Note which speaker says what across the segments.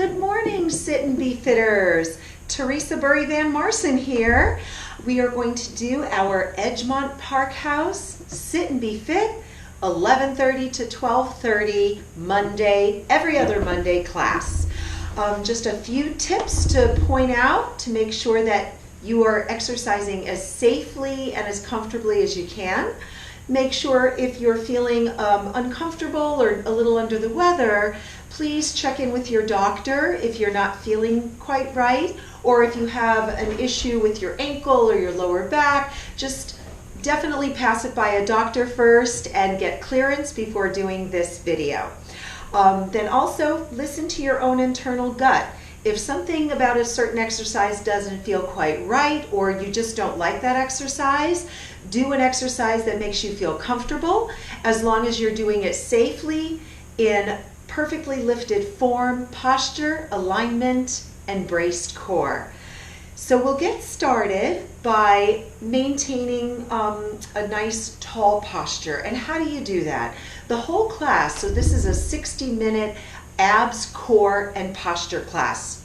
Speaker 1: Good morning, Sit and Be Fitters. Teresa Bury Van Maerssen here. We are going to do our Edgemont Park House Sit and Be Fit 11:30 to 12:30 Monday, every other Monday class. Just a few tips to point out to make sure that you are exercising as safely and as comfortably as you can. Make sure if you're feeling uncomfortable or a little under the weather, please check in with your doctor if you're not feeling quite right, or if you have an issue with your ankle or your lower back, just definitely pass it by a doctor first and get clearance before doing this video. Then also listen to your own internal gut. If something about a certain exercise doesn't feel quite right, or you just don't like that exercise, do an exercise that makes you feel comfortable, as long as you're doing it safely in perfectly lifted form, posture, alignment, and braced core. So we'll get started by maintaining a nice tall posture. And how do you do that? The whole class, so this is a 60-minute abs, core, and posture class.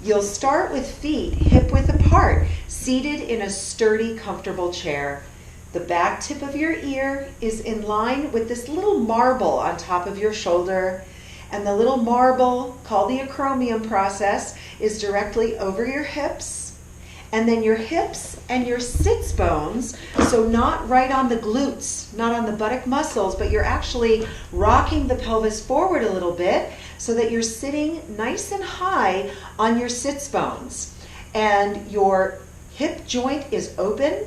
Speaker 1: You'll start with feet hip-width apart, seated in a sturdy, comfortable chair. The back tip of your ear is in line with this little marble on top of your shoulder, and the little marble, called the acromion process, is directly over your hips, and then your hips and your sits bones, so not right on the glutes, not on the buttock muscles, but you're actually rocking the pelvis forward a little bit so that you're sitting nice and high on your sits bones. And your hip joint is open,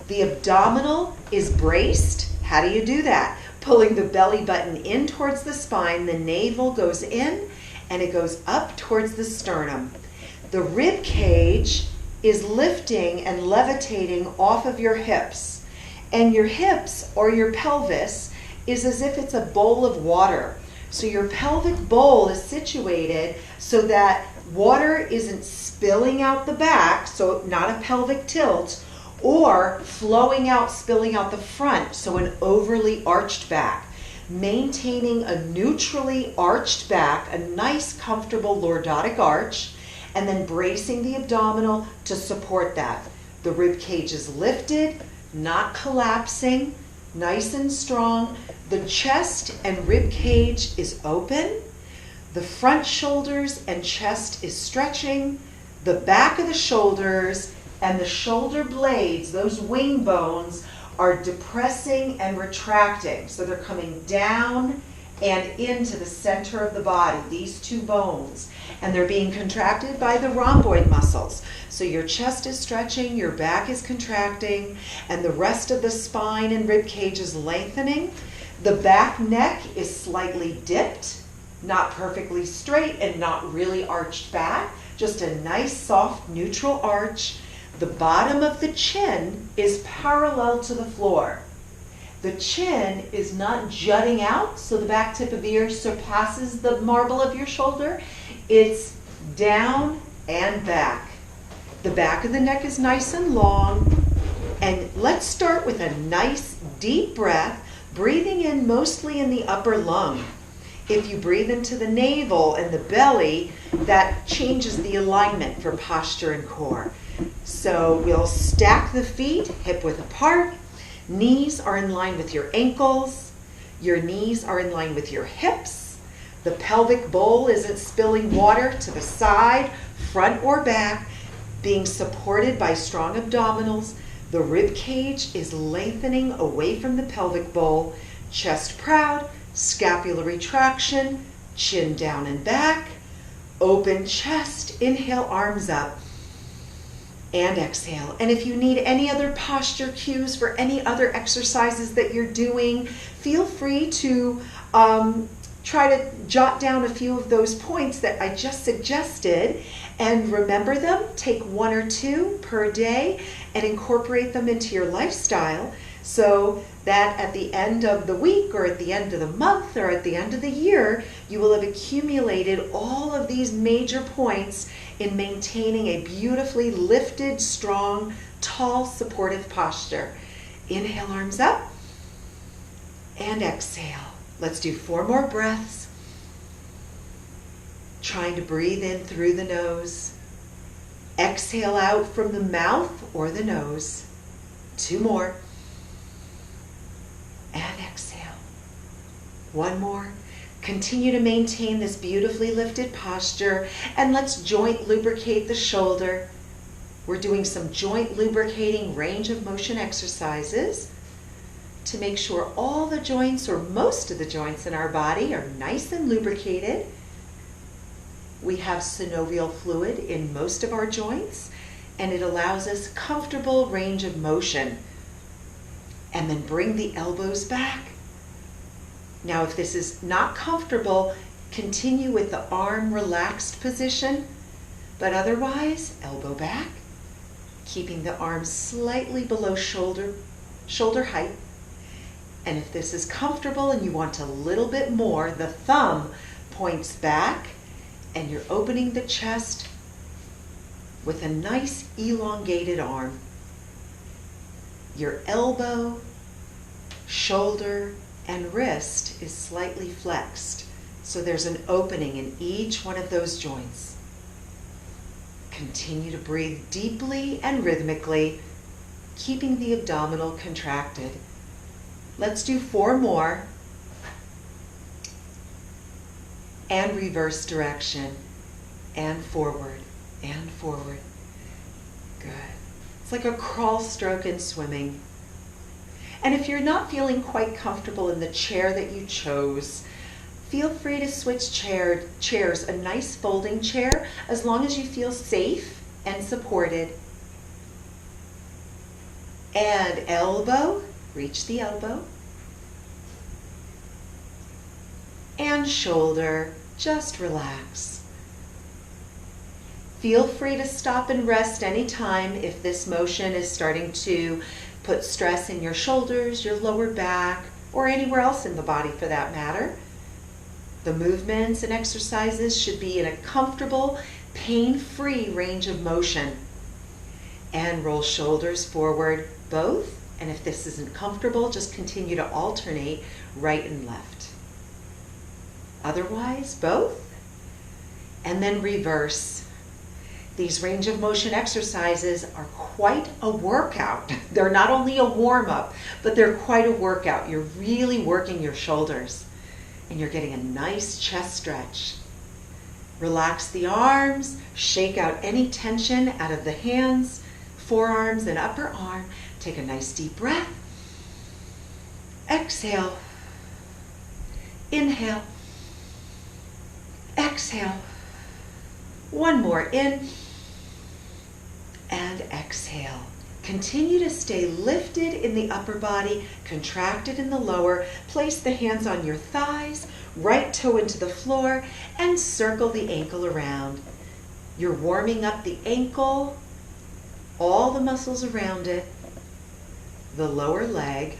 Speaker 1: the abdominal is braced. How do you do that? Pulling the belly button in towards the spine, the navel goes in and it goes up towards the sternum. The rib cage is lifting and levitating off of your hips, and your hips or your pelvis is as if it's a bowl of water. So your pelvic bowl is situated so that water isn't spilling out the back, so not a pelvic tilt, or flowing out, spilling out the front, so an overly arched back. Maintaining a neutrally arched back, a nice comfortable lordotic arch, and then bracing the abdominal to support that. The rib cage is lifted, not collapsing, nice and strong. The chest and rib cage is open. The front shoulders and chest is stretching. The back of the shoulders and the shoulder blades, those wing bones, are depressing and retracting. So they're coming down and into the center of the body, these two bones. And they're being contracted by the rhomboid muscles. So your chest is stretching, your back is contracting, and the rest of the spine and rib cage is lengthening. The back neck is slightly dipped, not perfectly straight and not really arched back, just a nice soft neutral arch. The bottom of the chin is parallel to the floor. The chin is not jutting out, so the back tip of the ear surpasses the marble of your shoulder. It's down and back. The back of the neck is nice and long. And let's start with a nice deep breath, breathing in mostly in the upper lung. If you breathe into the navel and the belly, that changes the alignment for posture and core. So we'll stack the feet hip-width apart. Knees are in line with your ankles. Your knees are in line with your hips. The pelvic bowl isn't spilling water to the side, front or back, being supported by strong abdominals. The rib cage is lengthening away from the pelvic bowl. Chest proud, scapular retraction, chin down and back. Open chest, inhale, arms up. And exhale. And if you need any other posture cues for any other exercises that you're doing, feel free to try to jot down a few of those points that I just suggested and remember them. Take one or two per day and incorporate them into your lifestyle so that at the end of the week or at the end of the month or at the end of the year, you will have accumulated all of these major points in maintaining a beautifully lifted, strong, tall, supportive posture. Inhale, arms up, and exhale. Let's do 4 more breaths. Trying to breathe in through the nose. Exhale out from the mouth or the nose. 2 more. And exhale. 1 more. Continue to maintain this beautifully lifted posture, and let's joint lubricate the shoulder. We're doing some joint lubricating range of motion exercises to make sure all the joints, or most of the joints in our body, are nice and lubricated. We have synovial fluid in most of our joints, and it allows us comfortable range of motion. And then bring the elbows back. Now, if this is not comfortable, continue with the arm relaxed position, but otherwise, elbow back, keeping the arms slightly below shoulder height. And if this is comfortable and you want a little bit more, the thumb points back, and you're opening the chest with a nice elongated arm. Your elbow, shoulder, and wrist is slightly flexed, so there's an opening in each one of those joints. Continue to breathe deeply and rhythmically, keeping the abdominal contracted. Let's do 4 more. And reverse direction, and forward, and forward. Good. It's like a crawl stroke in swimming. And if you're not feeling quite comfortable in the chair that you chose, feel free to switch chairs, a nice folding chair, as long as you feel safe and supported. And elbow, reach the elbow. And shoulder, just relax. Feel free to stop and rest anytime if this motion is starting to put stress in your shoulders, your lower back, or anywhere else in the body for that matter. The movements and exercises should be in a comfortable, pain-free range of motion. And roll shoulders forward, both. And if this isn't comfortable, just continue to alternate right and left. Otherwise, both. And then reverse. These range of motion exercises are quite a workout. They're not only a warm-up, but they're quite a workout. You're really working your shoulders, and you're getting a nice chest stretch. Relax the arms, shake out any tension out of the hands, forearms, and upper arm. Take a nice deep breath. Exhale. Inhale. Exhale. 1 more, in and exhale. Continue to stay lifted in the upper body, contracted in the lower. Place the hands on your thighs, right toe into the floor, and circle the ankle around. You're warming up the ankle, all the muscles around it, the lower leg,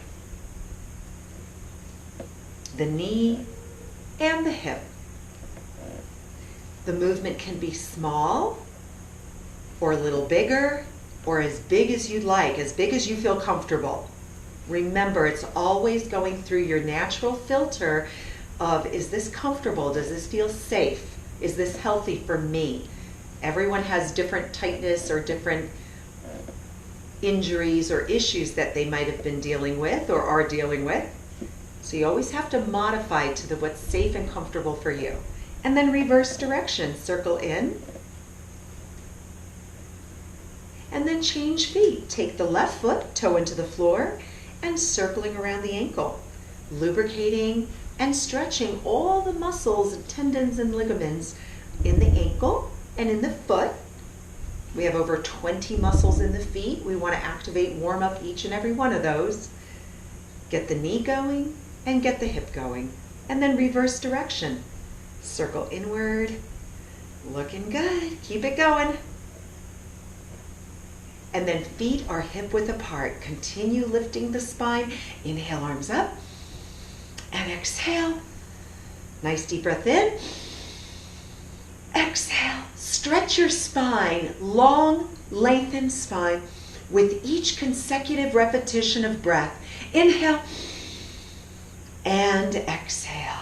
Speaker 1: the knee, and the hip. The movement can be small, or a little bigger, or as big as you'd like, as big as you feel comfortable. Remember, it's always going through your natural filter of, is this comfortable? Does this feel safe? Is this healthy for me? Everyone has different tightness or different injuries or issues that they might have been dealing with or are dealing with. So you always have to modify to what's safe and comfortable for you. And then reverse direction, circle in. And then change feet. Take the left foot, toe into the floor, and circling around the ankle. Lubricating and stretching all the muscles and tendons and ligaments in the ankle and in the foot. We have over 20 muscles in the feet. We want to activate, warm up each and every one of those. Get the knee going and get the hip going. And then reverse direction. Circle inward. Looking good. Keep it going. And then feet are hip width apart. Continue lifting the spine. Inhale, arms up. And exhale. Nice deep breath in. Exhale. Stretch your spine. Long, lengthened spine with each consecutive repetition of breath. Inhale. And exhale.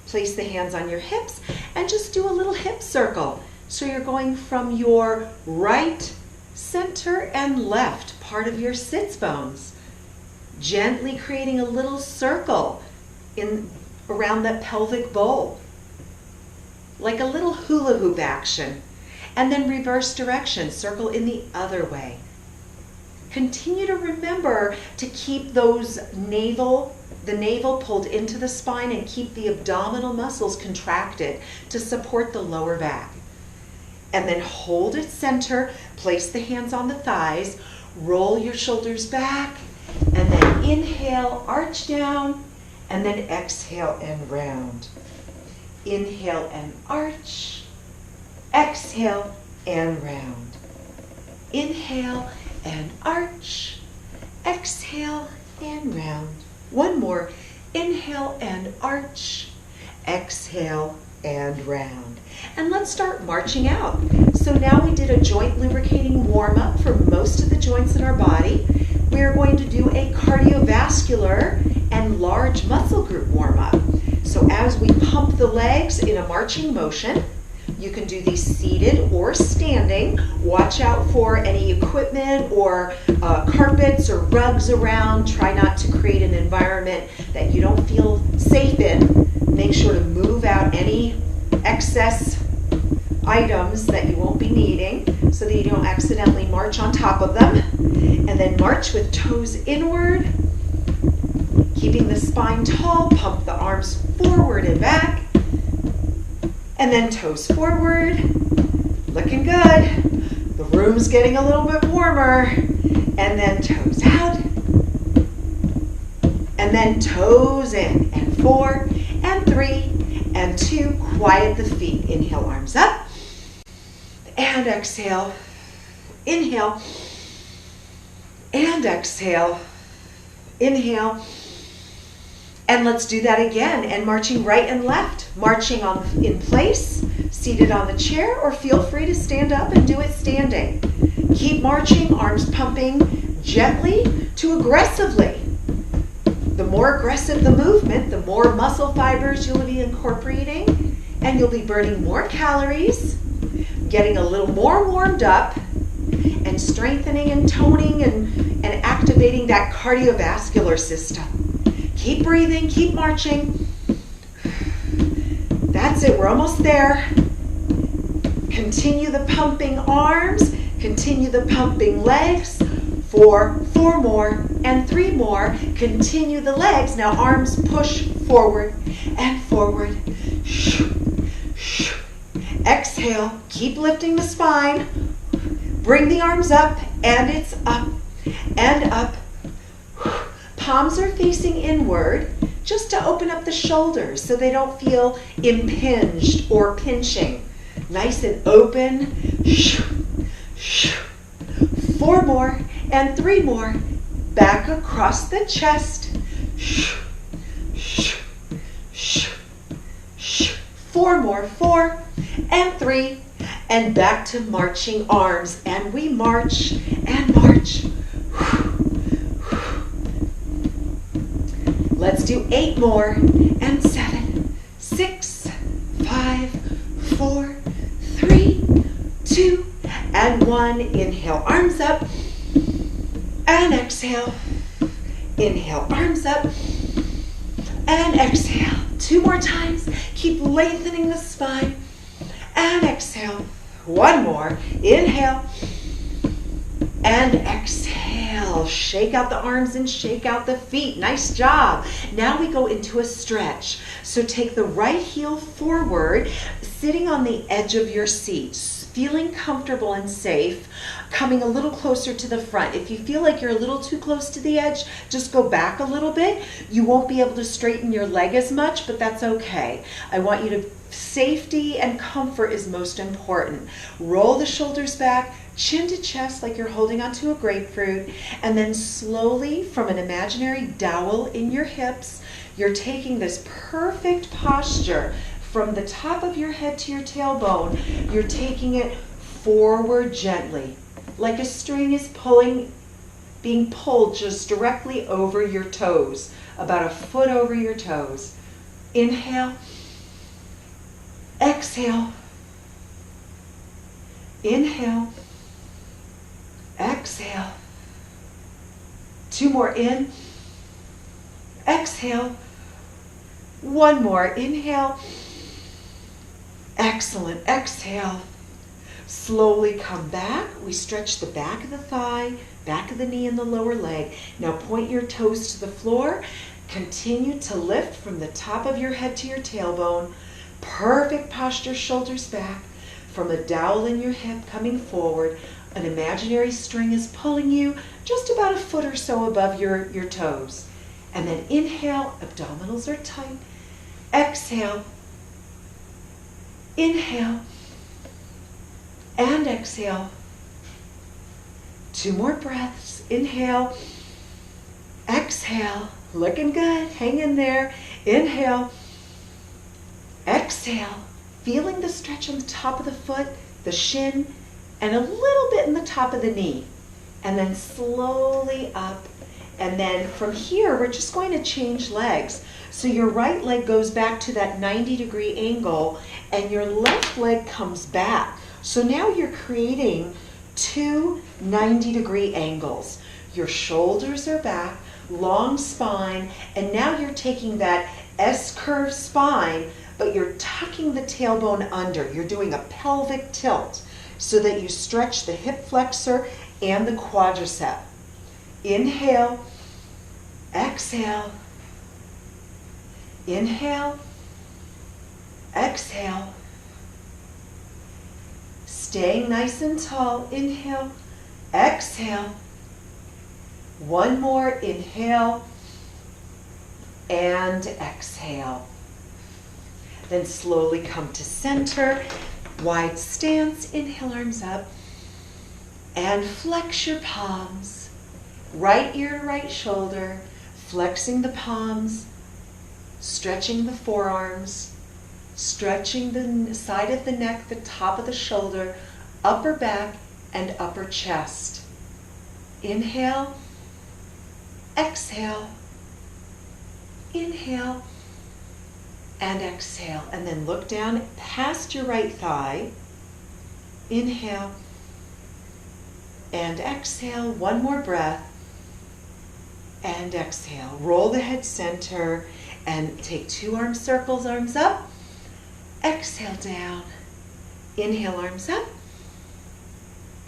Speaker 1: Place the hands on your hips and just do a little hip circle. So you're going from your right, center, and left part of your sits bones, gently creating a little circle around that pelvic bowl, like a little hula hoop action. And then reverse direction, circle in the other way. Continue to remember to keep the navel pulled into the spine and keep the abdominal muscles contracted to support the lower back. And then hold it center, place the hands on the thighs, roll your shoulders back, and then inhale, arch down, and then exhale and round. Inhale and arch, exhale and round. Inhale and arch, exhale and round. One more, inhale and arch, exhale and round. And let's start marching out. So now we did a joint lubricating warm-up for most of the joints in our body. We are going to do a cardiovascular and large muscle group warm-up. So as we pump the legs in a marching motion, you can do these seated or standing. Watch out for any equipment or carpets or rugs around. Try not to create an environment that you don't feel safe in. Make sure to move out any excess items that you won't be needing so that you don't accidentally march on top of them. And then march with toes inward, keeping the spine tall. Pump the arms forward and back. And then toes forward. Looking good. The room's getting a little bit warmer. And then toes out. And then toes in. And 4 and 3 and 2. Quiet the feet. Inhale, arms up. And exhale. Inhale. And exhale. Inhale. And let's do that again. And marching right and left. Marching in place, seated on the chair, or feel free to stand up and do it standing. Keep marching, arms pumping gently to aggressively. The more aggressive the movement, the more muscle fibers you'll be incorporating, and you'll be burning more calories, getting a little more warmed up, and strengthening and toning and activating that cardiovascular system. Keep breathing, keep marching. That's it, we're almost there. Continue the pumping arms, continue the pumping legs. 4 more, and 3 more. Continue the legs. Now arms push forward and forward. Exhale, keep lifting the spine. Bring the arms up, and it's up and up. Palms are facing inward, just to open up the shoulders so they don't feel impinged or pinching. Nice and open. 4 more and 3 more. Back across the chest. 4 more. 4 and 3. And back to marching arms. And we march and march. Let's do 8 more, and 7, 6, 5, 4, 3, 2, and 1. Inhale, arms up, and exhale. Inhale, arms up, and exhale. 2 more times. Keep lengthening the spine, and exhale. 1 more. Inhale, and exhale. Shake out the arms and shake out the feet. Nice job. Now we go into a stretch. So take the right heel forward, sitting on the edge of your seat, feeling comfortable and safe, coming a little closer to the front. If you feel like you're a little too close to the edge, just go back a little bit. You won't be able to straighten your leg as much, but that's okay. I want you to, safety and comfort is most important. Roll the shoulders back, chin to chest like you're holding onto a grapefruit, and then slowly from an imaginary dowel in your hips, you're taking this perfect posture from the top of your head to your tailbone. You're taking it forward gently, like a string is being pulled just directly over your toes, about a foot over your toes. Inhale, Exhale. Inhale. Exhale. 2 more in. Exhale. 1 more. Inhale. Excellent. Exhale. Slowly come back. We stretch the back of the thigh, back of the knee, and the lower leg. Now point your toes to the floor. Continue to lift from the top of your head to your tailbone. Perfect posture, shoulders back. From a dowel in your hip coming forward, an imaginary string is pulling you just about a foot or so above your toes. And then inhale, abdominals are tight. Exhale. Inhale. And exhale. 2 more breaths. Inhale. Exhale. Looking good. Hang in there. Inhale. Exhale. Feeling the stretch on the top of the foot, the shin, and a little bit in the top of the knee. And then slowly up. And then from here, we're just going to change legs. So your right leg goes back to that 90-degree angle, and your left leg comes back. So now you're creating 2 90-degree angles. Your shoulders are back, long spine, and now you're taking that S-curve spine, but you're tucking the tailbone under. You're doing a pelvic tilt so that you stretch the hip flexor and the quadricep. Inhale, exhale, inhale, exhale. Staying nice and tall. Inhale, exhale. 1 more. Inhale and exhale. Then slowly come to center. Wide stance. Inhale, arms up. And flex your palms. Right ear to right shoulder. Flexing the palms. Stretching the forearms. Stretching the side of the neck, the top of the shoulder, upper back, and upper chest. Inhale, exhale, inhale, and exhale. And then look down past your right thigh. Inhale, and exhale. 1 more breath, and exhale. Roll the head center, and take 2 arm circles, arms up. Exhale down. Inhale, arms up.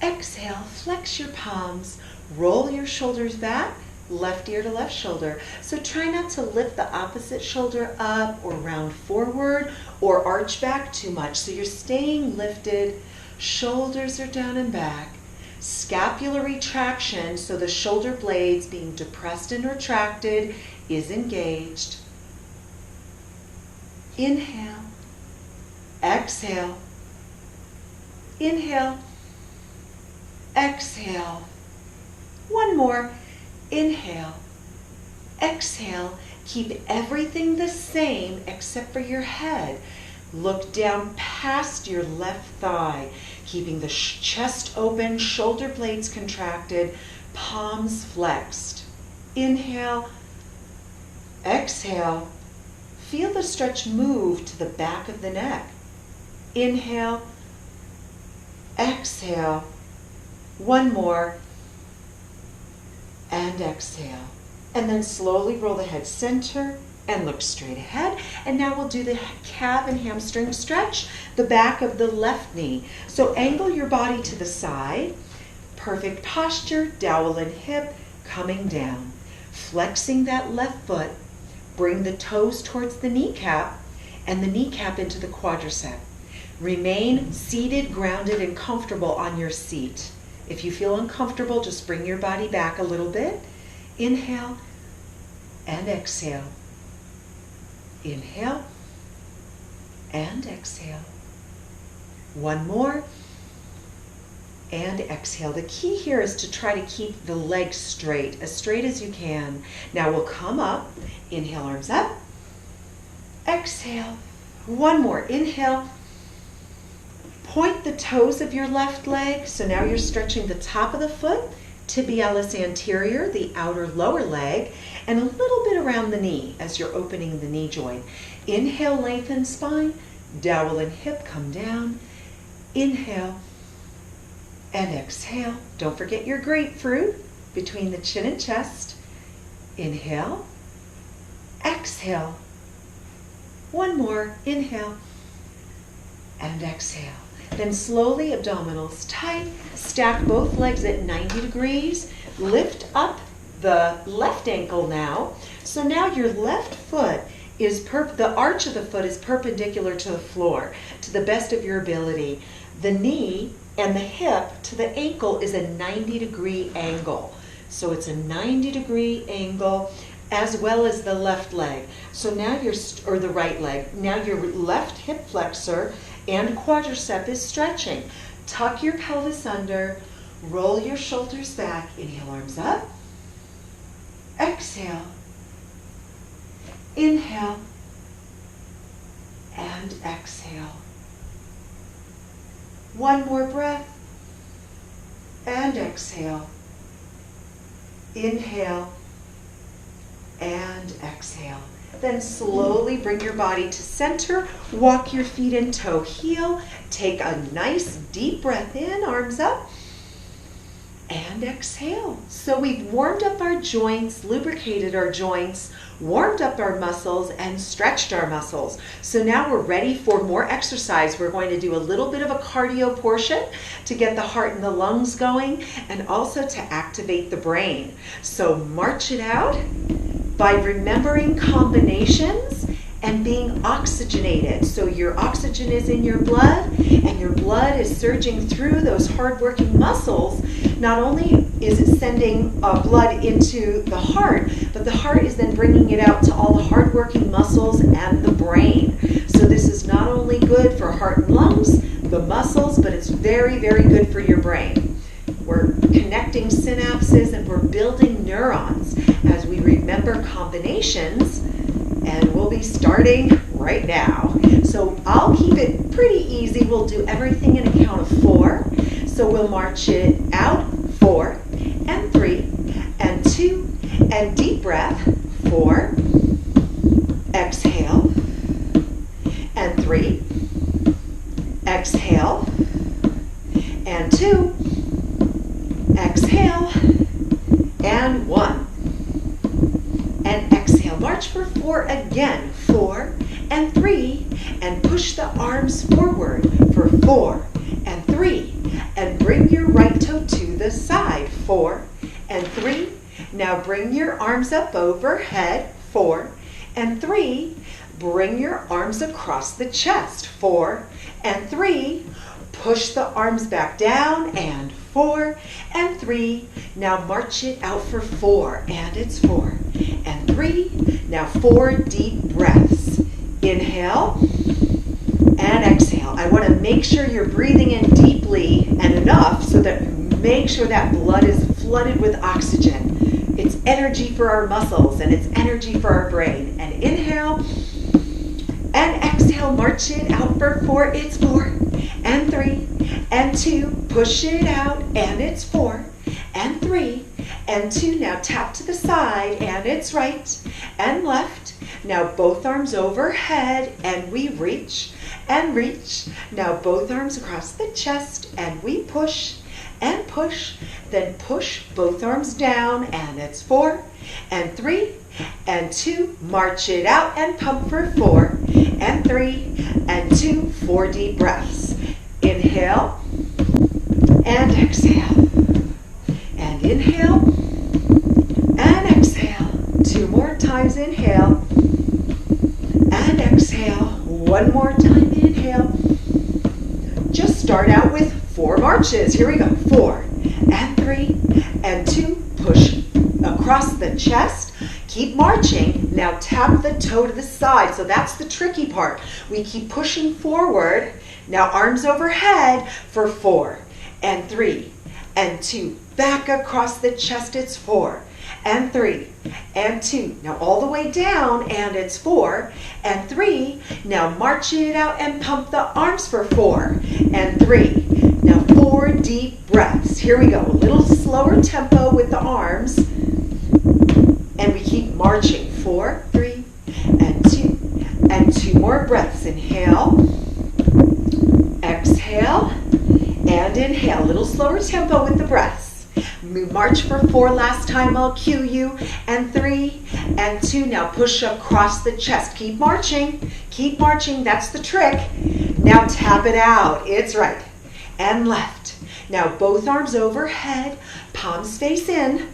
Speaker 1: Exhale, flex your palms. Roll your shoulders back, left ear to left shoulder. So try not to lift the opposite shoulder up or round forward or arch back too much. So you're staying lifted. Shoulders are down and back. Scapular retraction, so the shoulder blades being depressed and retracted, is engaged. Inhale. Exhale. Inhale. Exhale. 1 more. Inhale. Exhale. Keep everything the same except for your head. Look down past your left thigh, keeping the chest open, shoulder blades contracted, palms flexed. Inhale. Exhale. Feel the stretch move to the back of the neck. Inhale, exhale, 1 more, and exhale. And then slowly roll the head center and look straight ahead. And now we'll do the calf and hamstring stretch, the back of the left knee. So angle your body to the side, perfect posture, dowel and hip, coming down. Flexing that left foot, bring the toes towards the kneecap and the kneecap into the quadricep. Remain seated, grounded, and comfortable on your seat. If you feel uncomfortable, just bring your body back a little bit. Inhale and exhale. Inhale and exhale. 1 more and exhale. The key here is to try to keep the legs straight as you can. Now we'll come up. Inhale, arms up. Exhale. 1 more. Inhale. Point the toes of your left leg. So now you're stretching the top of the foot, tibialis anterior, the outer lower leg, and a little bit around the knee as you're opening the knee joint. Inhale, lengthen spine. Dowel and hip come down. Inhale and exhale. Don't forget your grapefruit between the chin and chest. Inhale, exhale. One more, inhale and exhale. Then slowly, abdominals tight. Stack both legs at 90 degrees. Lift up the left ankle now. So now your left foot is, the arch of the foot is perpendicular to the floor to the best of your ability. The knee and the hip to the ankle is a 90-degree angle. So it's a 90-degree angle, as well as the left leg. So now or the right leg. Now your left hip flexor and quadricep is stretching. Tuck your pelvis under, roll your shoulders back, inhale, arms up. Exhale. Inhale. And exhale. One more breath. And exhale. Inhale. And exhale. Then slowly bring your body to center. Walk your feet in toe heel. Take a nice deep breath in, arms up. And exhale. So we've warmed up our joints, lubricated our joints, warmed up our muscles, and stretched our muscles. So now we're ready for more exercise. We're going to do a little bit of a cardio portion to get the heart and the lungs going, and also to activate the brain. So march it out by remembering combinations and being oxygenated. So your oxygen is in your blood, and your blood is surging through those hard-working muscles. Not only is it sending blood into the heart, but the heart is then bringing it out to all the hard-working muscles and the brain. So this is not only good for heart and lungs, the muscles, but it's very, very good for your brain. We're connecting synapses and we're building neurons as we remember combinations, and we'll be starting right now. So I'll keep it pretty easy. We'll do everything in a count of 4. So we'll march it out, 4 and 3 and 2, and deep breath, 4, exhale, and 3, exhale, and 2, exhale, and 1, and exhale. March for 4 again, 4 and 3, and push the arms forward for 4 and 3, and bring your right toe to the side, 4 and 3. Now bring your arms up overhead, 4 and 3. Bring your arms across the chest, 4 and 3. Push the arms back down, and 4 and 3. Now march it out for 4, and it's 4 and 3. Now 4 deep breaths. Inhale and exhale. I want to make sure you're breathing in deeply and enough so that make sure that blood is flooded with oxygen. It's energy for our muscles and it's energy for our brain. And inhale and exhale. March it out for 4. It's 4 and 3 and 2. Push it out, and it's 4 and 3 and 2. Now tap to the side, and it's right and left. Now both arms overhead, and we reach and reach. Now both arms across the chest, and we push and push. Then push both arms down, and it's 4 and 3 and 2. March it out and pump for 4 and 3 and 2. 4 deep breaths. Inhale and exhale. And inhale and exhale. 2 more times. Inhale and exhale. 1 more time. Inhale. Just start out with 4 marches. Here we go. 4 and 3 and 2. Push across the chest. Keep marching. Now tap the toe to the side. So that's the tricky part. We keep pushing forward. Now arms overhead for 4 and 3 and 2. Back across the chest. It's 4 and 3 and 2. Now all the way down, and it's 4 and 3. Now march it out and pump the arms for 4 and 3. Now 4 deep breaths. Here we go. A little slower tempo with the arms. And we keep marching. 4, 3, and 2. And 2 more breaths. Inhale exhale and inhale. A little slower tempo with the breaths. We march for 4. Last time I'll cue you. And 3 and 2. Now push across the chest. Keep marching. Keep marching. That's the trick. Now tap it out. It's right and left. Now both arms overhead. Palms face in.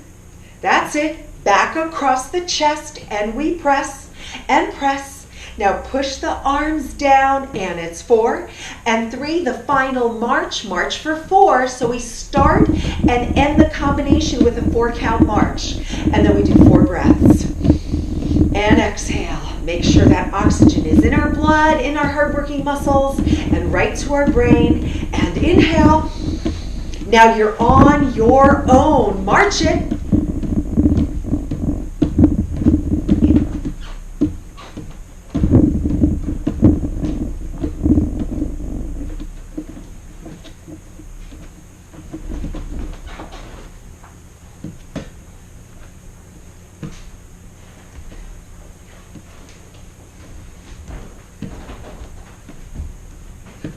Speaker 1: That's it. Back across the chest. And we press and press. Now push the arms down, and it's 4 and 3. The final march for 4. So we start and end the combination with a 4-count march. And then we do 4 breaths. And exhale. Make sure that oxygen is in our blood, in our hardworking muscles, and right to our brain. And inhale. Now you're on your own. March it.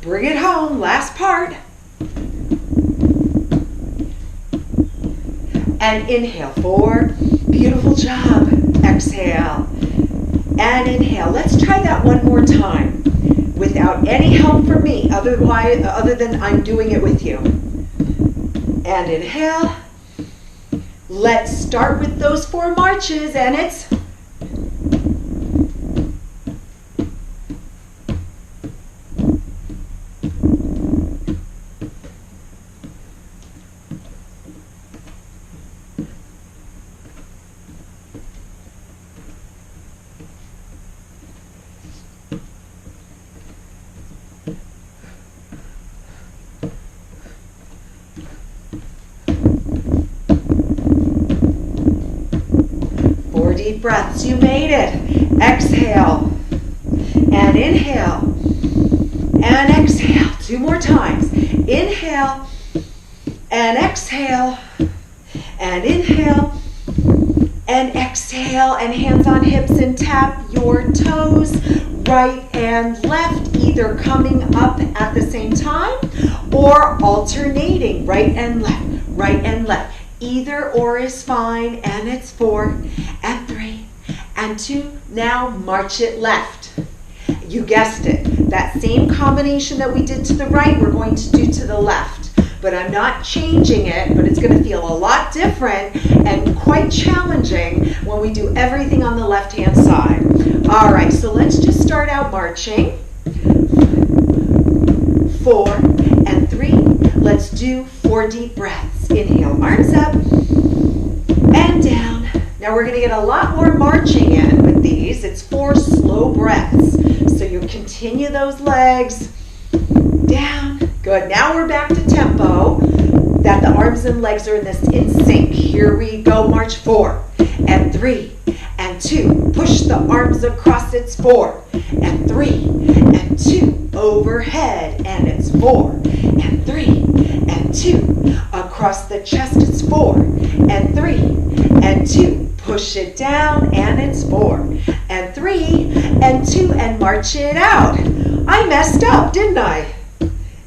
Speaker 1: Bring it home, last part. And inhale, 4. Beautiful job. Exhale. And inhale. Let's try that one more time without any help from me, other than I'm doing it with you. And inhale. Let's start with those 4 marches, and it's 4 deep breaths. You made it. Exhale. And inhale. And exhale. 2 more times. Inhale. And exhale. And inhale. And exhale. And hands on hips and tap your toes. Right and left. Either coming up at the same time or alternating. Right and left. Right and left. Either or is fine, and it's 4 and 3 and 2. Now march it left. You guessed it. That same combination that we did to the right, we're going to do to the left. But I'm not changing it, but it's going to feel a lot different and quite challenging when we do everything on the left-hand side. All right, so let's just start out marching. 4 and 3. Let's do 4 deep breaths. Inhale, arms up and down. Now we're going to get a lot more marching in with these. It's 4 slow breaths. So you continue those legs down. Good. Now we're back to tempo that the arms and legs are in sync. Here we go. March 4 and 3 and 2. Push the arms across. It's 4 and 3 and 2. Overhead, and it's 4 and 3 and 2. Across the chest, it's 4 and 3 and 2. Push it down, and it's 4 and 3 and 2. And march it out. I messed up, didn't I?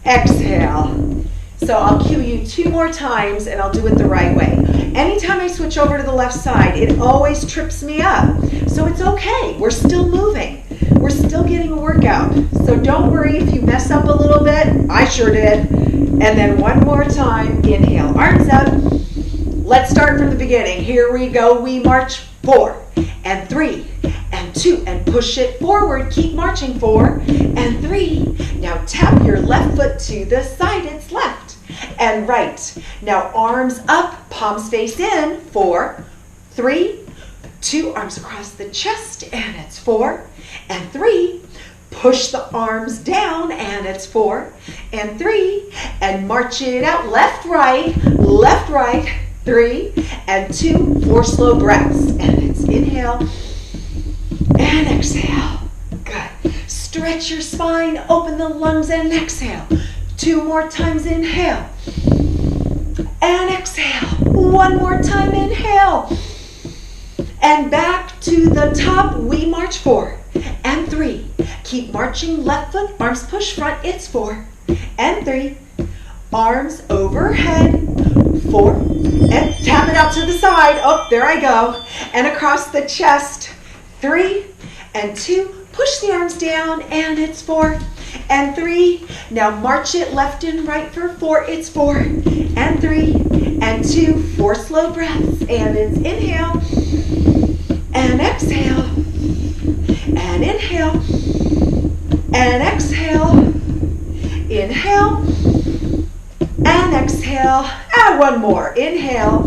Speaker 1: Exhale. So I'll cue you 2 more times, and I'll do it the right way. Anytime I switch over to the left side, it always trips me up. So it's okay. We're still moving. We're still getting a workout. So don't worry if you mess up a little bit. I sure did. And then one more time. Inhale, arms up. Let's start from the beginning. Here we go. We march 4 and 3 and 2. And push it forward. Keep marching. 4 and 3. Now tap your left foot to the side. It's left and right. Now arms up. Palms face in. 4, 3, 2. Arms across the chest. And it's 4 and 3. Push the arms down, and it's 4 and 3. And march it out. Left, right, 3 and 2. 4 slow breaths. And it's inhale and exhale. Good. Stretch your spine, open the lungs, and exhale. 2 more times. Inhale and exhale. 1 more time. Inhale. And back to the top. We march 4 and 3. Keep marching. Left foot, arms push front. It's 4 and 3. Arms overhead, 4, and tap it out to the side. Oh, there I go. And across the chest, 3 and 2. Push the arms down, and it's 4 and 3. Now march it left and right for 4. It's 4 and 3 and 2. 4 slow breaths, and it's inhale and exhale and inhale and exhale, inhale and exhale. And one more. Inhale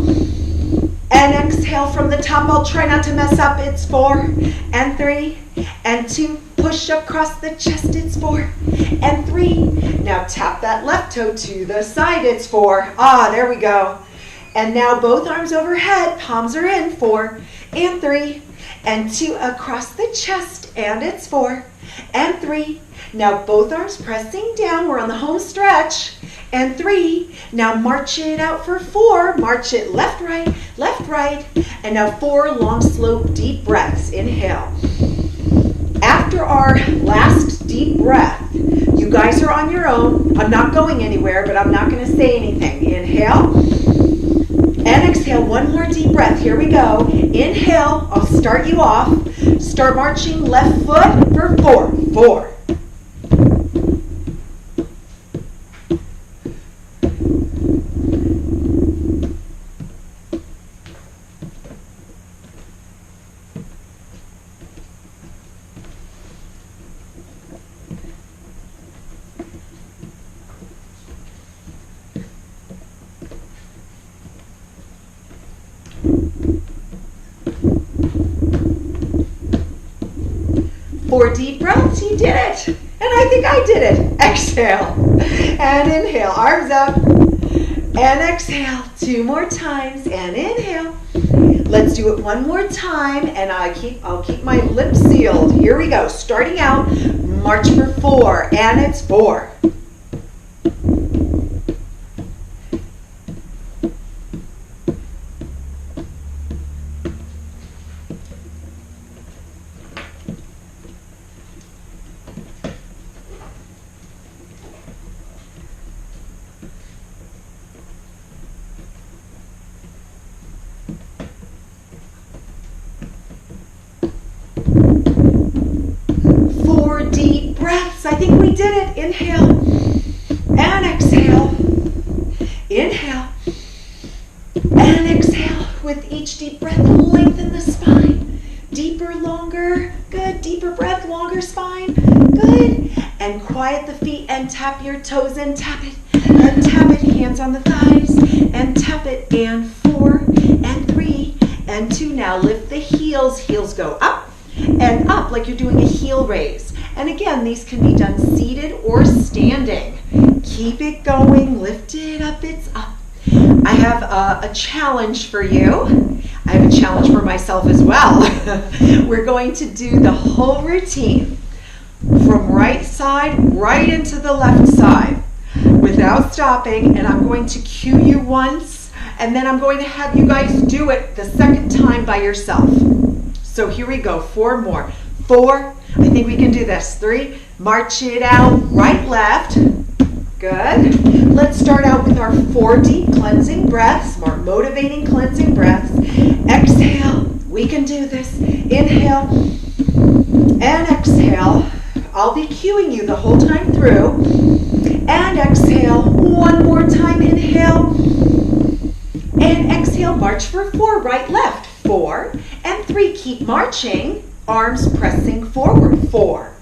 Speaker 1: and exhale from the top. I'll try not to mess up. It's 4 and 3 and 2. Push across the chest. It's 4 and 3. Now tap that left toe to the side. It's 4. There we go. And now both arms overhead. Palms are in. 4 and 3 and 2 across the chest. And it's 4 and 3. Now both arms pressing down. We're on the home stretch. And 3. Now march it out for 4. March it left, right, and now 4 long, slow, deep breaths. Inhale. After our last deep breath, you guys are on your own. I'm not going anywhere, but I'm not going to say anything. Inhale and exhale. One more deep breath. Here we go. Inhale. I'll start you off. Start marching left foot for 4. 4. 4 deep breaths. You did it. And I think I did it. Exhale and inhale. Arms up and exhale. 2 more times and inhale. Let's do it one more time, and I'll keep my lips sealed. Here we go. Starting out, march for 4, and it's 4. 4 deep breaths. I think we did it. Inhale and exhale. Inhale and exhale. With each deep breath, lengthen the spine. Deeper, longer. Good. Deeper breath, longer spine. Good. And quiet the feet and tap your toes and tap it. And tap it. Hands on the thighs. And tap it. And 4 and 3 and 2. Now lift the heels. Heels go up and up like you're doing a heel raise. And again, these can be done seated or standing. Keep it going. Lift it up. It's up. I have a challenge for you. I have a challenge for myself as well. We're going to do the whole routine from right side right into the left side without stopping. And I'm going to cue you once, and then I'm going to have you guys do it the second time by yourself. So here we go. 4 more. 4. I think we can do this. 3. March it out. Right, left. Good. Let's start out with our 4 deep cleansing breaths, more motivating cleansing breaths. Exhale. We can do this. Inhale and exhale. I'll be cueing you the whole time through. And exhale. One more time. Inhale and exhale. March for 4. Right, left. 4 and 3. Keep marching. Arms pressing forward. 4.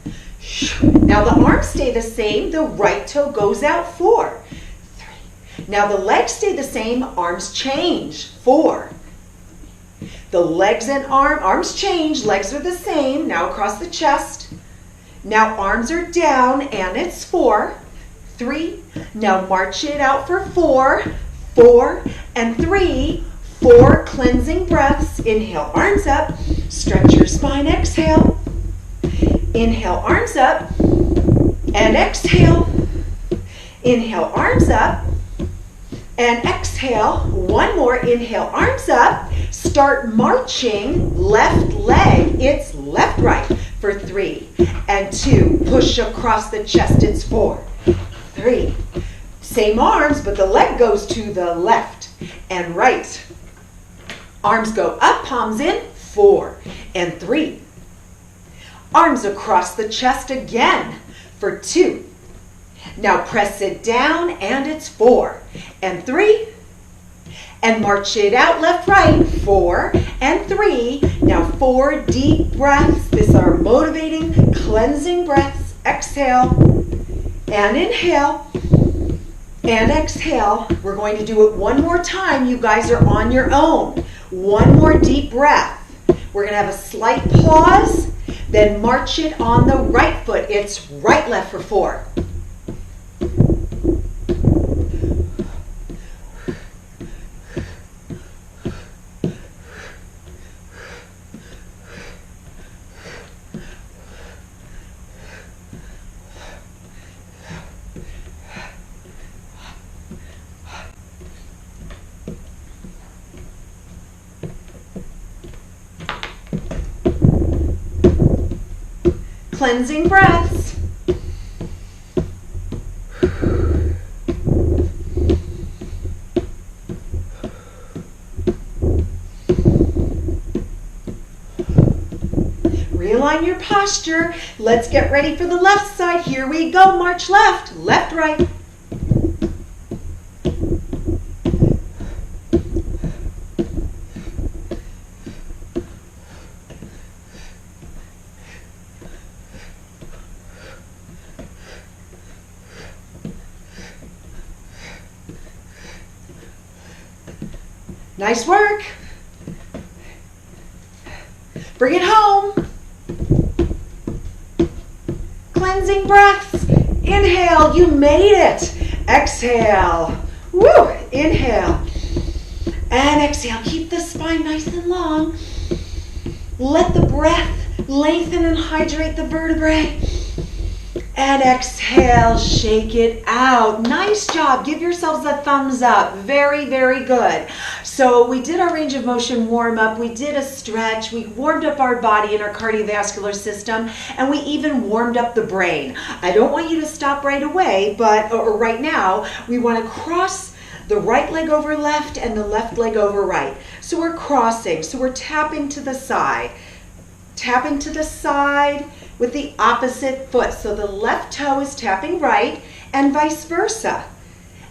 Speaker 1: Now the arms stay the same. The right toe goes out. 4. 3. Now the legs stay the same. Arms change. 4. The legs and arms change. Legs are the same. Now across the chest. Now arms are down, and it's 4. 3. Now march it out for 4. 4 and 3. 4 cleansing breaths. Inhale, arms up. Stretch your spine. Exhale. Inhale, arms up. And exhale. Inhale, arms up. And exhale. One more. Inhale, arms up. Start marching left leg. It's left, right for 3 and 2. Push across the chest. It's 4. 3 3. Same arms, but the leg goes to the left and right. Arms go up, palms in, 4 and 3. Arms across the chest again for 2. Now press it down and it's 4 and 3. And march it out left, right, 4 and 3. Now 4 deep breaths. These are motivating, cleansing breaths. Exhale and inhale and exhale. We're going to do it one more time. You guys are on your own. One more deep breath. We're going to have a slight pause, then march it on the right foot. It's right, left for 4. Cleansing breaths. Realign your posture. Let's get ready for the left side. Here we go. March left, left, right. Nice work. Bring it home. Cleansing breaths. Inhale, you made it. Exhale. Woo, inhale. And exhale. Keep the spine nice and long. Let the breath lengthen and hydrate the vertebrae. And exhale, shake it out. Nice job. Give yourselves a thumbs up. Very, very good. So we did our range of motion warm up. We did a stretch. We warmed up our body and our cardiovascular system. And we even warmed up the brain. I don't want you to stop right away, or right now. We want to cross the right leg over left and the left leg over right. So we're crossing. So we're tapping to the side. Tapping to the side with the opposite foot. So the left toe is tapping right and vice versa.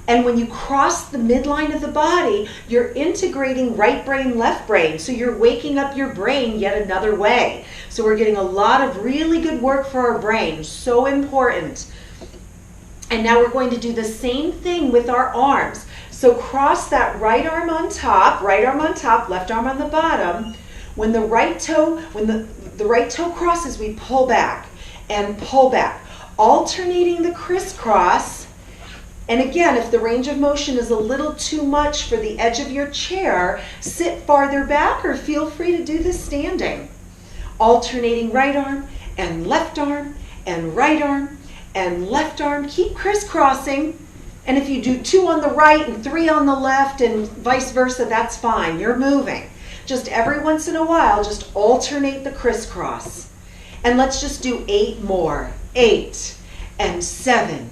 Speaker 1: And when you cross the midline of the body, you're integrating right brain, left brain. So you're waking up your brain yet another way. So we're getting a lot of really good work for our brain. So important. And now we're going to do the same thing with our arms. So cross that right arm on top, left arm on the bottom. When the right toe crosses, we pull back and pull back, alternating the crisscross. And again, if the range of motion is a little too much for the edge of your chair, sit farther back or feel free to do this standing. Alternating right arm and left arm and right arm and left arm. Keep crisscrossing. And if you do 2 on the right and 3 on the left and vice versa, that's fine. You're moving. Just every once in a while, just alternate the crisscross. And let's just do 8 more. 8 and 7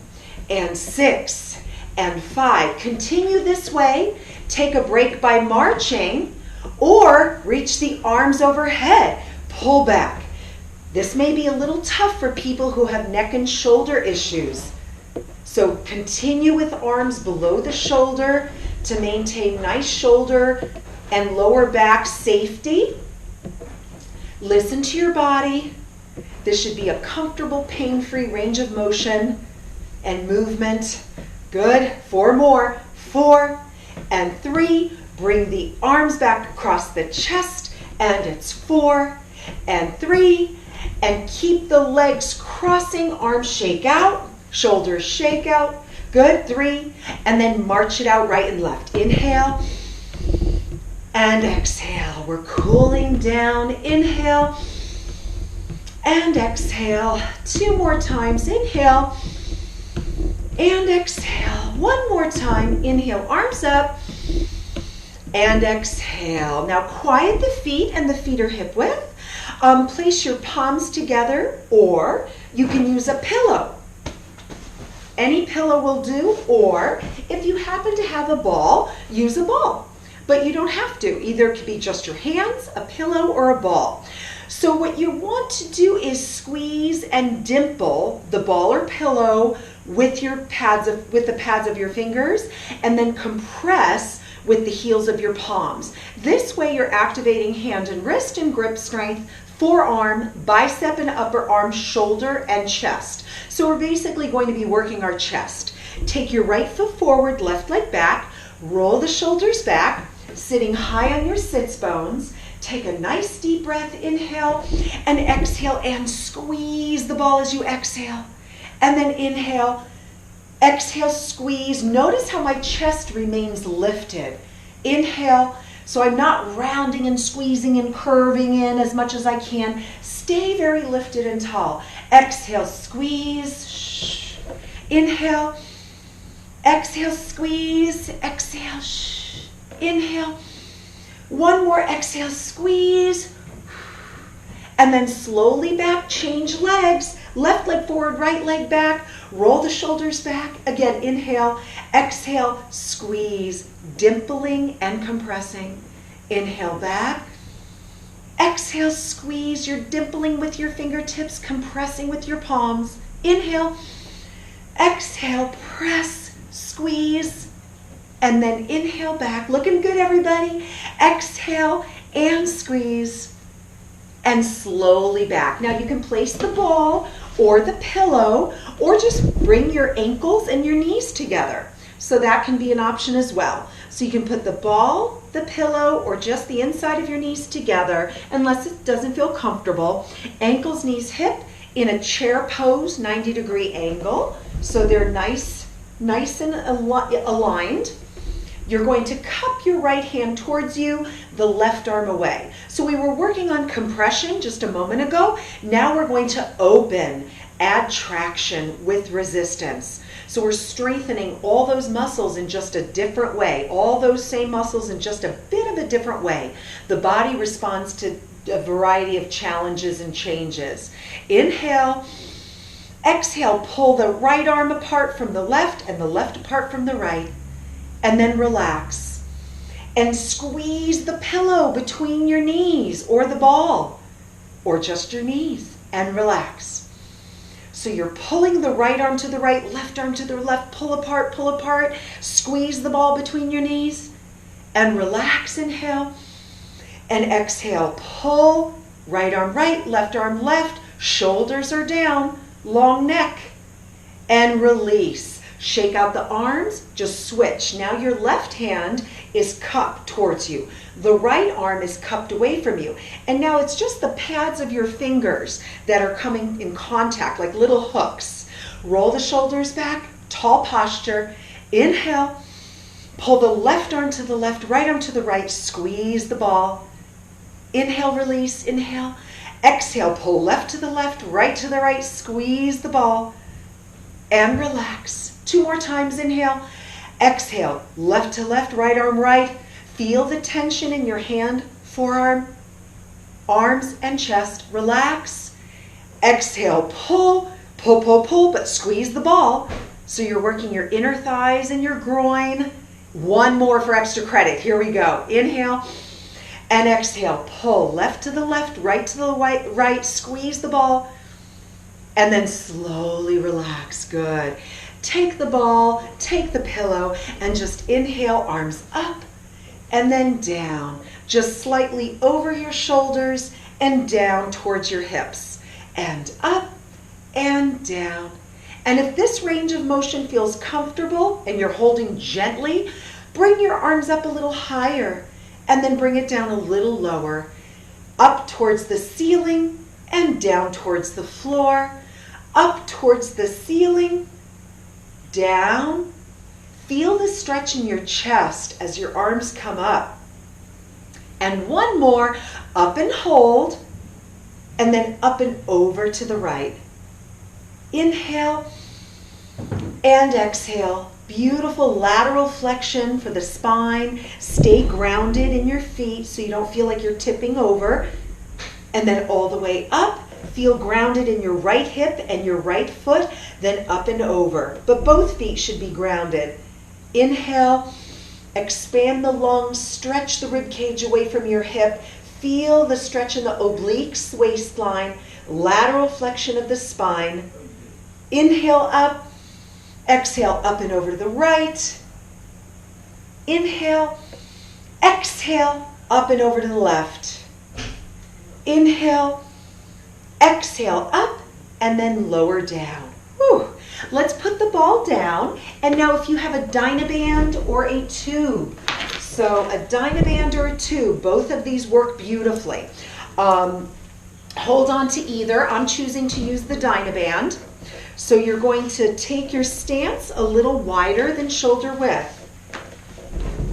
Speaker 1: and 6 and 5. Continue this way. Take a break by marching or reach the arms overhead. Pull back. This may be a little tough for people who have neck and shoulder issues. So continue with arms below the shoulder to maintain nice shoulder and lower back safety. Listen to your body. This should be a comfortable, pain-free range of motion and movement. Good. 4 more. 4 and 3. Bring the arms back across the chest, and it's 4 and 3. And keep the legs crossing. Arms shake out, shoulders shake out. Good. 3. And then march it out right and left. Inhale. And exhale. We're cooling down. Inhale and exhale. 2 more times. Inhale and exhale. 1 more time. Inhale, arms up and exhale. Now quiet the feet, and the feet are hip width. Place your palms together, or you can use a pillow. Any pillow will do, or if you happen to have a ball, use a ball. But you don't have to. Either it could be just your hands, a pillow, or a ball. So what you want to do is squeeze and dimple the ball or pillow with the pads of your fingers, and then compress with the heels of your palms. This way you're activating hand and wrist and grip strength, forearm, bicep and upper arm, shoulder, and chest. So we're basically going to be working our chest. Take your right foot forward, left leg back, roll the shoulders back, sitting high on your sits bones. Take a nice deep breath, inhale, and exhale, and squeeze the ball as you exhale. And then inhale, exhale, squeeze. Notice how my chest remains lifted. Inhale, so I'm not rounding and squeezing and curving in as much as I can. Stay very lifted and tall. Exhale, squeeze. Inhale, exhale, squeeze. Exhale, inhale. One more, exhale, squeeze. And then slowly back, change legs. Left leg forward, right leg back. Roll the shoulders back. Again, inhale, exhale, squeeze, dimpling and compressing. Inhale back. Exhale, squeeze. You're dimpling with your fingertips, compressing with your palms. Inhale, exhale, press, squeeze. And then inhale back. Looking good, everybody. Exhale and squeeze. And slowly back. Now you can place the ball or the pillow, or just bring your ankles and your knees together. So that can be an option as well. So you can put the ball, the pillow, or just the inside of your knees together, unless it doesn't feel comfortable. Ankles, knees, hip, in a chair pose, 90-degree angle. So they're nice and aligned. You're going to cup your right hand towards you, the left arm away. So we were working on compression just a moment ago. Now we're going to open, add traction with resistance. So we're strengthening all those muscles in just a different way, all those same muscles in just a bit of a different way. The body responds to a variety of challenges and changes. Inhale, exhale, pull the right arm apart from the left and the left apart from the right. And then relax and squeeze the pillow between your knees or the ball or just your knees and relax. So you're pulling the right arm to the right, left arm to the left, pull apart, squeeze the ball between your knees and relax. Inhale and exhale, pull, right arm right, left, shoulders are down, long neck, and release. Shake out the arms, just switch. Now your left hand is cupped towards you. The right arm is cupped away from you. And now it's just the pads of your fingers that are coming in contact, like little hooks. Roll the shoulders back, tall posture. Inhale, pull the left arm to the left, right arm to the right, squeeze the ball. Inhale, release, inhale. Exhale, pull left to the left, right to the right, squeeze the ball. And relax. 2 more times, inhale. Exhale, left to left, right arm right. Feel the tension in your hand, forearm, arms, and chest. Relax. Exhale, pull, but squeeze the ball. So you're working your inner thighs and your groin. 1 more for extra credit. Here we go. Inhale and exhale. Pull left to the left, right to the right. Squeeze the ball. And then slowly relax. Good. Take the ball, take the pillow, and just inhale, arms up and then down. Just slightly over your shoulders and down towards your hips. And up and down. And if this range of motion feels comfortable and you're holding gently, bring your arms up a little higher and then bring it down a little lower. Up towards the ceiling and down towards the floor. Up towards the ceiling, down. Feel the stretch in your chest as your arms come up. And 1 more, up and hold, and then up and over to the right. Inhale and exhale. Beautiful lateral flexion for the spine. Stay grounded in your feet so you don't feel like you're tipping over. And then all the way up. Feel grounded in your right hip and your right foot, then up and over. But both feet should be grounded. Inhale, expand the lungs, stretch the rib cage away from your hip. Feel the stretch in the obliques, waistline, lateral flexion of the spine. Inhale up, exhale up and over to the right. Inhale, exhale, up and over to the left. Inhale, exhale up, and then lower down. Whew. Let's put the ball down. And now if you have a Dynaband or a tube, so a Dynaband or a tube, both of these work beautifully. Hold on to either. I'm choosing to use the Dynaband. So you're going to take your stance a little wider than shoulder width.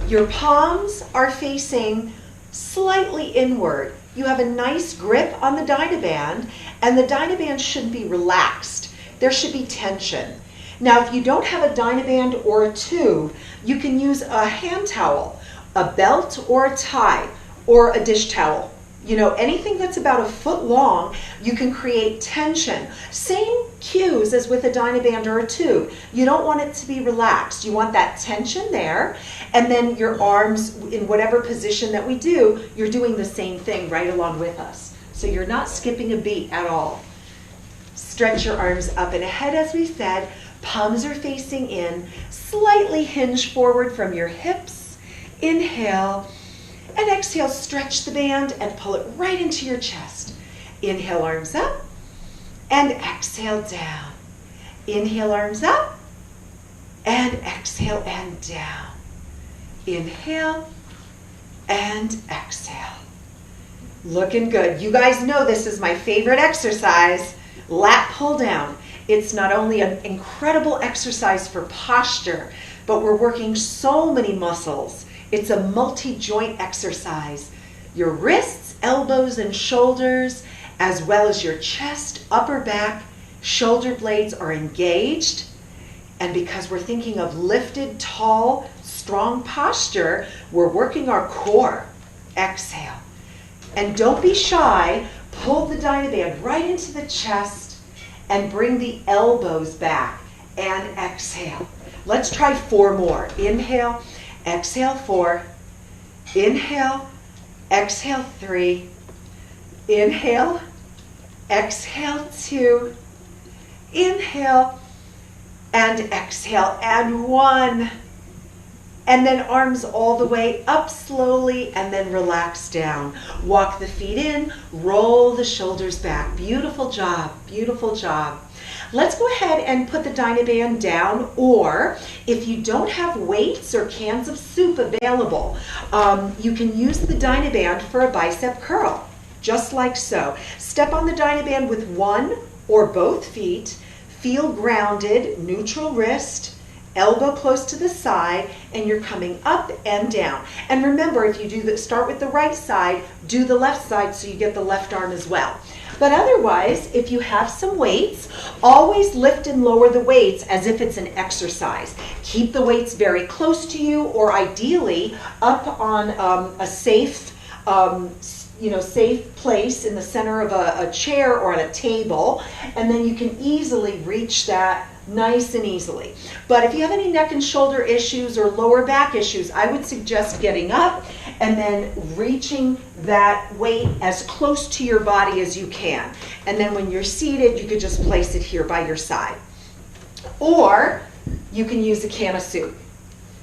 Speaker 1: Your palms are facing slightly inward. You have a nice grip on the Dynaband, and the Dynaband should be relaxed. There should be tension. Now, if you don't have a Dynaband or a tube, you can use a hand towel, a belt or a tie, or a dish towel. You know, anything that's about a foot long, you can create tension. Same cues as with a Dynaband or a tube. You don't want it to be relaxed. You want that tension there, and then your arms in whatever position that we do, you're doing the same thing right along with us. So you're not skipping a beat at all. Stretch your arms up and ahead as we said. Palms are facing in. Slightly hinge forward from your hips. Inhale. And exhale, stretch the band and pull it right into your chest. Inhale, arms up, and exhale, down. Inhale, arms up, and exhale, and down. Inhale, and exhale. Looking good. You guys know this is my favorite exercise, lat pull down. It's not only an incredible exercise for posture, but we're working so many muscles. It's a multi-joint exercise. Your wrists, elbows, and shoulders, as well as your chest, upper back, shoulder blades are engaged. And because we're thinking of lifted, tall, strong posture, we're working our core. Exhale. And don't be shy. Pull the Dynaband right into the chest and bring the elbows back. And exhale. Let's try 4 more. Inhale. Exhale 4, inhale, exhale 3, inhale, exhale 2, inhale, and exhale, and 1. And then arms all the way up slowly, and then relax down. Walk the feet in, roll the shoulders back. Beautiful job, beautiful job. Let's go ahead and put the Dynaband down, or if you don't have weights or cans of soup available, you can use the Dynaband for a bicep curl, just like so. Step on the Dynaband with one or both feet, feel grounded, neutral wrist, elbow close to the side, and you're coming up and down. And remember, if you do start with the right side, do the left side so you get the left arm as well. But otherwise, if you have some weights, always lift and lower the weights as if it's an exercise. Keep the weights very close to you, or ideally up on a safe, safe place in the center of a chair or on a table, and then you can easily reach that nice and easily. But if you have any neck and shoulder issues or lower back issues, I would suggest getting up and then reaching that weight as close to your body as you can. And then when you're seated, you could just place it here by your side. Or you can use a can of soup.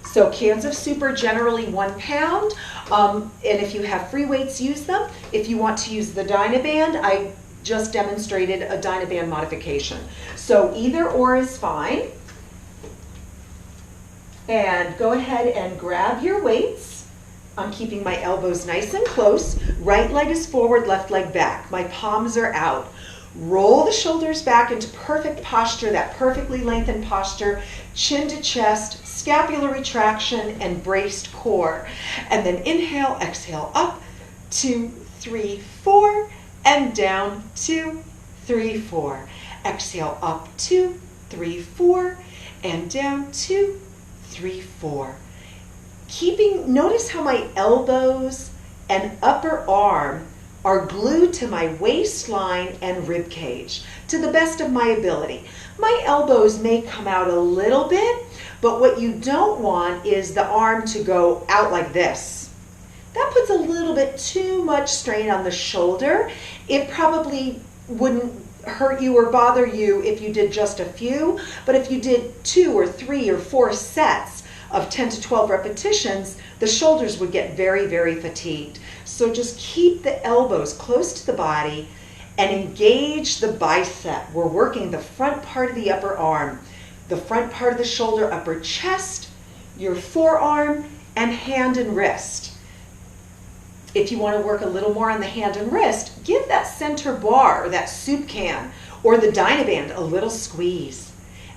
Speaker 1: So cans of soup are generally 1 pound, and if you have free weights, use them. If you want to use the Dynaband, I just demonstrated a Dynaband modification. So either or is fine. And go ahead and grab your weights. I'm keeping my elbows nice and close. Right leg is forward, left leg back. My palms are out. Roll the shoulders back into perfect posture, that perfectly lengthened posture, chin to chest, scapular retraction, and braced core. And then inhale, exhale, up, 2, 3, 4, and down, 2, 3, 4. Exhale, up, 2, 3, 4, and down, 2, 3, 4. Notice how my elbows and upper arm are glued to my waistline and rib cage to the best of my ability. My elbows may come out a little bit, but what you don't want is the arm to go out like this. That puts a little bit too much strain on the shoulder. It probably wouldn't hurt you or bother you if you did just a few, but if you did 2 or 3 or 4 sets of 10 to 12 repetitions, the shoulders would get very, very fatigued. So just keep the elbows close to the body and engage the bicep. We're working the front part of the upper arm, the front part of the shoulder, upper chest, your forearm, and hand and wrist. If you want to work a little more on the hand and wrist, give that center bar, or that soup can, or the Dynaband a little squeeze.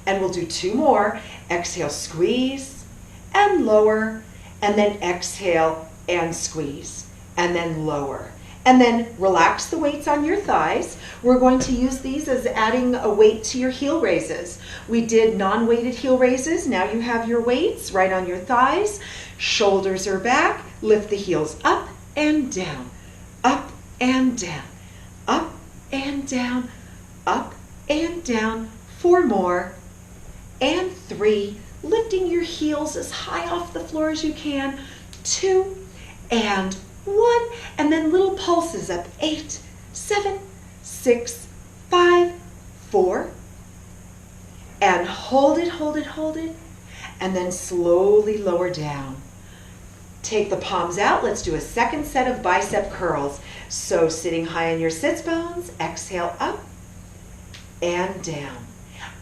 Speaker 1: And we'll do 2 more. Exhale, squeeze, and lower, and then exhale and squeeze, and then lower. And then relax the weights on your thighs. We're going to use these as adding a weight to your heel raises. We did non-weighted heel raises. Now you have your weights right on your thighs. Shoulders are back. Lift the heels up and down, up and down, up and down, up and down. 4 more, and 3. Lifting your heels as high off the floor as you can. 2 and 1, and then little pulses up. 8, 7, 6, 5, 4, and hold it, hold it, hold it, and then slowly lower down. Take the palms out. Let's do a second set of bicep curls. So sitting high on your sits bones, exhale up and down.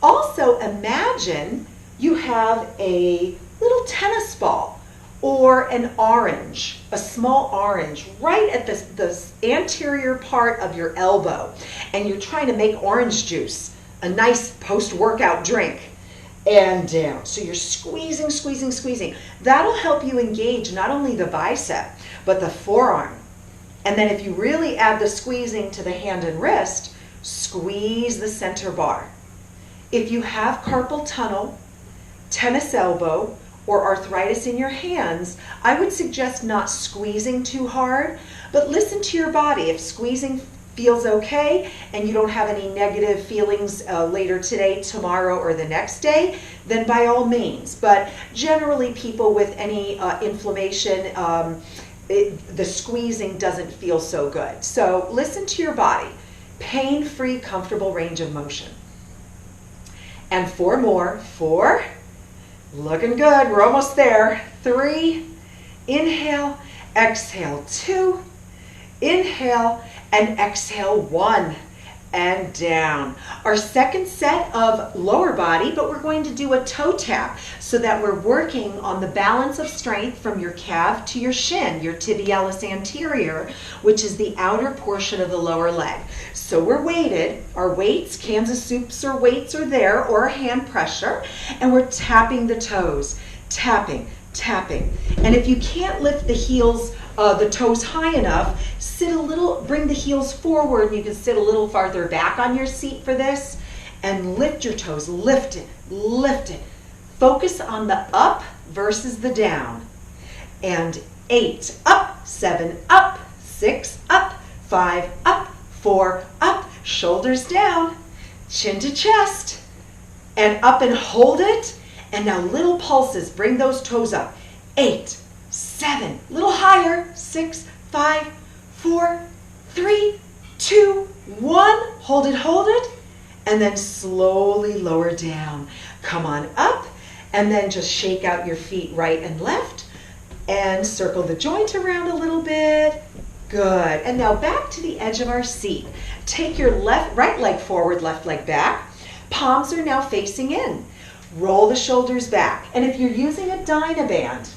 Speaker 1: Also imagine you have a little tennis ball or an orange, a small orange, right at the anterior part of your elbow, and you're trying to make orange juice, a nice post-workout drink, and down. So you're squeezing, squeezing, squeezing. That'll help you engage not only the bicep, but the forearm. And then if you really add the squeezing to the hand and wrist, squeeze the center bar. If you have carpal tunnel, tennis elbow, or arthritis in your hands, I would suggest not squeezing too hard, but listen to your body. If squeezing feels okay and you don't have any negative feelings later today, tomorrow, or the next day, then by all means. But generally people with any inflammation, the squeezing doesn't feel so good. So listen to your body. Pain-free, comfortable range of motion. And 4 more. 4. Looking good. We're almost there. 3. Inhale. Exhale. 2. Inhale and exhale. 1. And down. Our second set of lower body, but we're going to do a toe tap so that we're working on the balance of strength from your calf to your shin, your tibialis anterior, which is the outer portion of the lower leg. So we're weighted. Our weights, Kansas soups or weights are there, or hand pressure, and we're tapping the toes. Tapping, tapping. And if you can't lift the heels, the toes high enough, sit a little, bring the heels forward. You can sit a little farther back on your seat for this, and lift your toes. Lift it, lift it. Focus on the up versus the down. And 8 up, 7 up, 6 up, 5 up, 4 up, shoulders down, chin to chest, and up and hold it. And now little pulses, bring those toes up. 8, 7, little higher, 6, 5, 4, 3, 2, 1. Hold it, and then slowly lower down. Come on up, and then just shake out your feet right and left, and circle the joint around a little bit. Good. And now back to the edge of our seat. Take your right leg forward, left leg back. Palms are now facing in. Roll the shoulders back. And if you're using a Dynaband,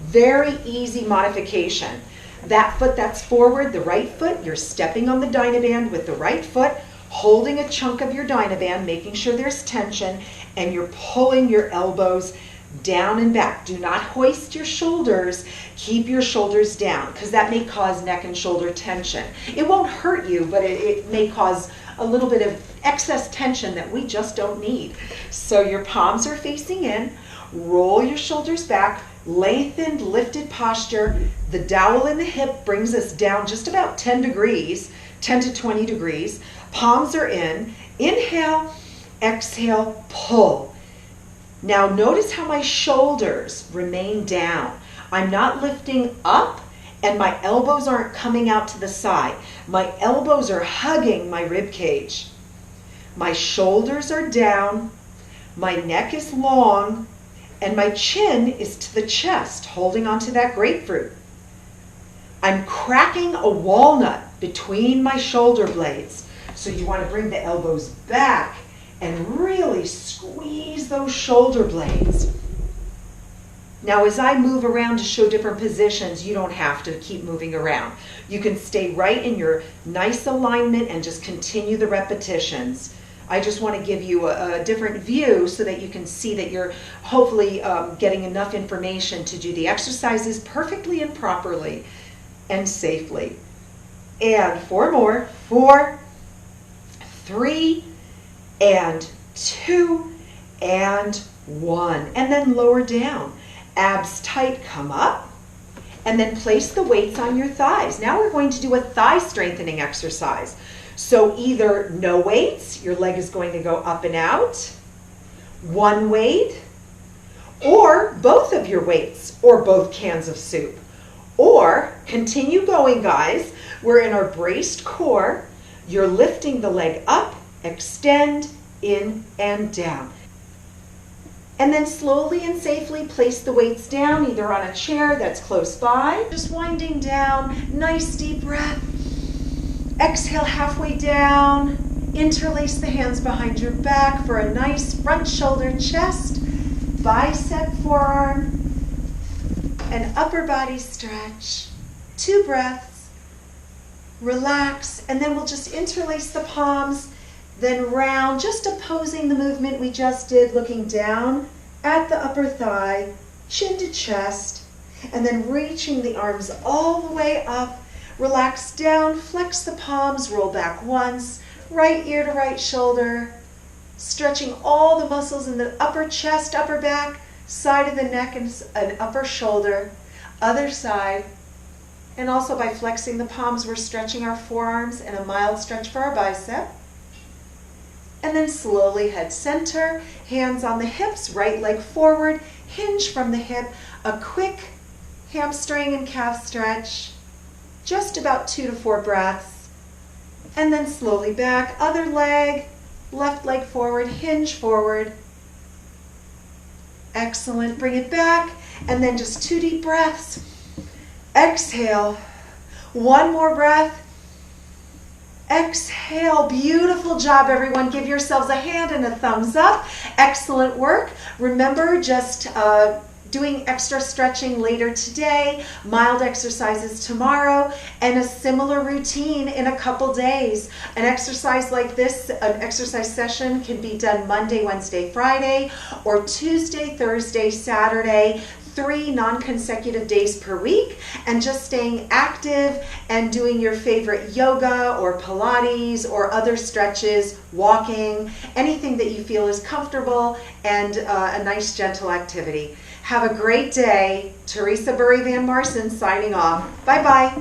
Speaker 1: very easy modification. That foot that's forward, the right foot, you're stepping on the Dynaband with the right foot, holding a chunk of your Dynaband, making sure there's tension, and you're pulling your elbows down and back. Do not hoist your shoulders. Keep your shoulders down, because that may cause neck and shoulder tension. It won't hurt you, but it may cause a little bit of excess tension that we just don't need. So your palms are facing in. Roll your shoulders back. lengthened, lifted posture. The dowel in the hip brings us down just about 10 degrees, 10 to 20 degrees. Palms are in. Inhale, exhale, pull. Now notice how my shoulders remain down. I'm not lifting up and my elbows aren't coming out to the side. My elbows are hugging my rib cage. My shoulders are down, my neck is long, and my chin is to the chest, holding onto that grapefruit. I'm cracking a walnut between my shoulder blades. So you want to bring the elbows back and really squeeze those shoulder blades. Now, as I move around to show different positions, you don't have to keep moving around. You can stay right in your nice alignment and just continue the repetitions. I just want to give you a different view so that you can see that you're hopefully getting enough information to do the exercises perfectly and properly and safely. And 4 more. 4, 3, and 2, and 1. And then lower down. Abs tight, come up. And then place the weights on your thighs. Now we're going to do a thigh strengthening exercise. So either no weights, your leg is going to go up and out, 1 weight, or both of your weights, or both cans of soup. Or continue going, guys. We're in our braced core. You're lifting the leg up, extend, in and down. And then slowly and safely place the weights down, either on a chair that's close by. Just winding down, nice deep breath. Exhale halfway down. Interlace the hands behind your back for a nice front shoulder, chest, bicep, forearm, and upper body stretch. 2 breaths. Relax, and then we'll just interlace the palms, then round, just opposing the movement we just did, looking down at the upper thigh, chin to chest, and then reaching the arms all the way up. Relax down, flex the palms, roll back once, right ear to right shoulder, stretching all the muscles in the upper chest, upper back, side of the neck, and upper shoulder, other side. And also by flexing the palms, we're stretching our forearms and a mild stretch for our bicep. And then slowly head center, hands on the hips, right leg forward, hinge from the hip, a quick hamstring and calf stretch, just about 2 to 4 breaths. And then slowly back, other leg, left leg forward, hinge forward. Excellent, bring it back, and then just 2 deep breaths. Exhale, 1 more breath. Exhale, beautiful job everyone. Give yourselves a hand and a thumbs up. Excellent work. Remember, just doing extra stretching later today, mild exercises tomorrow, and a similar routine in a couple days. An exercise like this, an exercise session can be done Monday, Wednesday, Friday, or Tuesday, Thursday, Saturday, 3 non-consecutive days per week, and just staying active and doing your favorite yoga or Pilates or other stretches, walking, anything that you feel is comfortable and a nice gentle activity. Have a great day. Teresa Bury Van Maerssen signing off. Bye-bye.